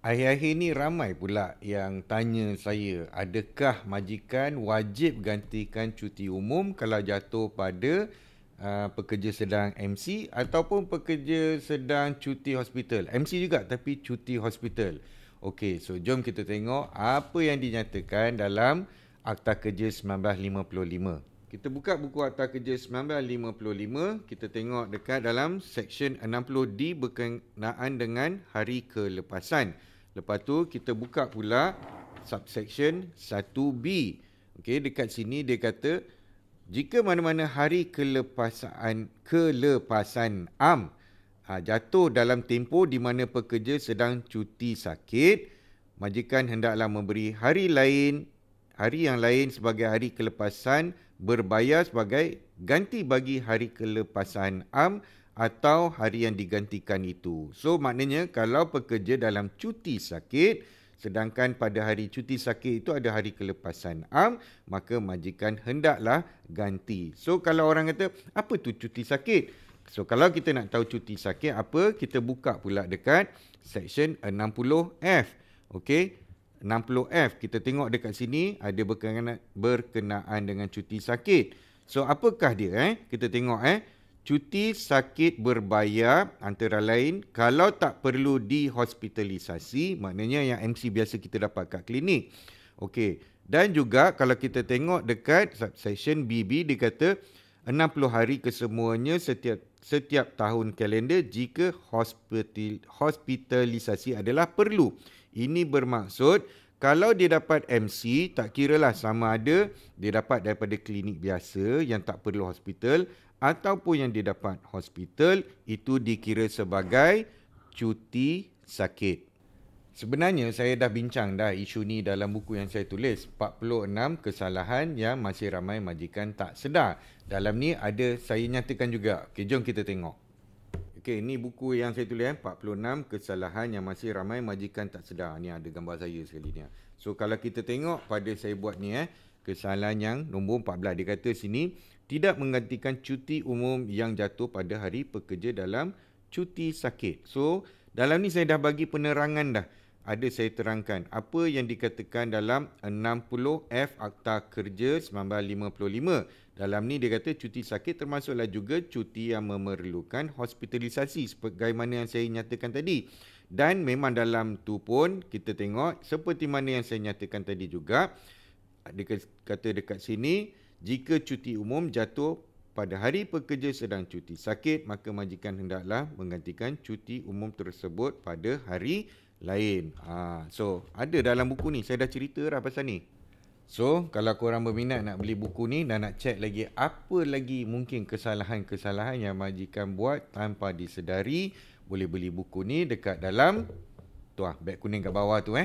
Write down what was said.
Akhir-akhir ni ramai pula yang tanya saya, adakah majikan wajib gantikan cuti umum kalau jatuh pada pekerja sedang MC ataupun pekerja sedang cuti hospital. MC juga tapi cuti hospital. Okey, so jom kita tengok apa yang dinyatakan dalam Akta Kerja 1955. Kita buka buku Akta Kerja 1955, kita tengok dekat dalam Seksyen 60D berkenaan dengan hari kelepasan. Lepas tu kita buka pula subsection 1B. Okey, dekat sini dia kata jika mana-mana hari kelepasan am jatuh dalam tempoh di mana pekerja sedang cuti sakit, majikan hendaklah memberi hari yang lain sebagai hari kelepasan berbayar sebagai ganti bagi hari kelepasan am atau hari yang digantikan itu. So maknanya kalau pekerja dalam cuti sakit, sedangkan pada hari cuti sakit itu ada hari kelepasan am, maka majikan hendaklah ganti. So kalau orang kata, apa tu cuti sakit? So kalau kita nak tahu cuti sakit apa, kita buka pula dekat Seksyen 60F. Okey, 60F. Kita tengok dekat sini ada berkenaan dengan cuti sakit. So apakah dia? Kita tengok cuti sakit berbayar antara lain kalau tak perlu dihospitalisasi, maknanya yang MC biasa kita dapat kat klinik. Okey, dan juga kalau kita tengok dekat subsection BB dia kata 60 hari kesemuanya setiap tahun kalender jika hospitalisasi adalah perlu. Ini bermaksud kalau dia dapat MC, tak kiralah sama ada dia dapat daripada klinik biasa yang tak perlu hospital ataupun yang dia dapat hospital, itu dikira sebagai cuti sakit. Sebenarnya saya dah bincang isu ni dalam buku yang saya tulis, 46 kesalahan yang masih ramai majikan tak sedar. Dalam ni ada saya nyatakan juga. Okey, jom kita tengok. Okey, ini buku yang saya tulis 46 kesalahan yang masih ramai majikan tak sedar. Ni ada gambar saya sekali ni. So kalau kita tengok pada saya buat ni kesalahan yang nombor 14, dia kata sini tidak menggantikan cuti umum yang jatuh pada hari pekerja dalam cuti sakit. So dalam ni saya dah bagi penerangan dah. Ada saya terangkan apa yang dikatakan dalam 60F Akta Kerja 1955. Dalam ni dia kata cuti sakit termasuklah juga cuti yang memerlukan hospitalisasi sebagaimana yang saya nyatakan tadi. Dan memang dalam tu pun kita tengok seperti mana yang saya nyatakan tadi juga. Dia kata dekat sini, jika cuti umum jatuh pada hari pekerja sedang cuti sakit, maka majikan hendaklah menggantikan cuti umum tersebut pada hari lain. So ada dalam buku ni, saya dah cerita dah pasal ni. So kalau korang berminat nak beli buku ni dan nak check lagi apa lagi mungkin kesalahan-kesalahan yang majikan buat tanpa disedari, boleh beli buku ni dekat dalam tu beg kuning kat bawah tu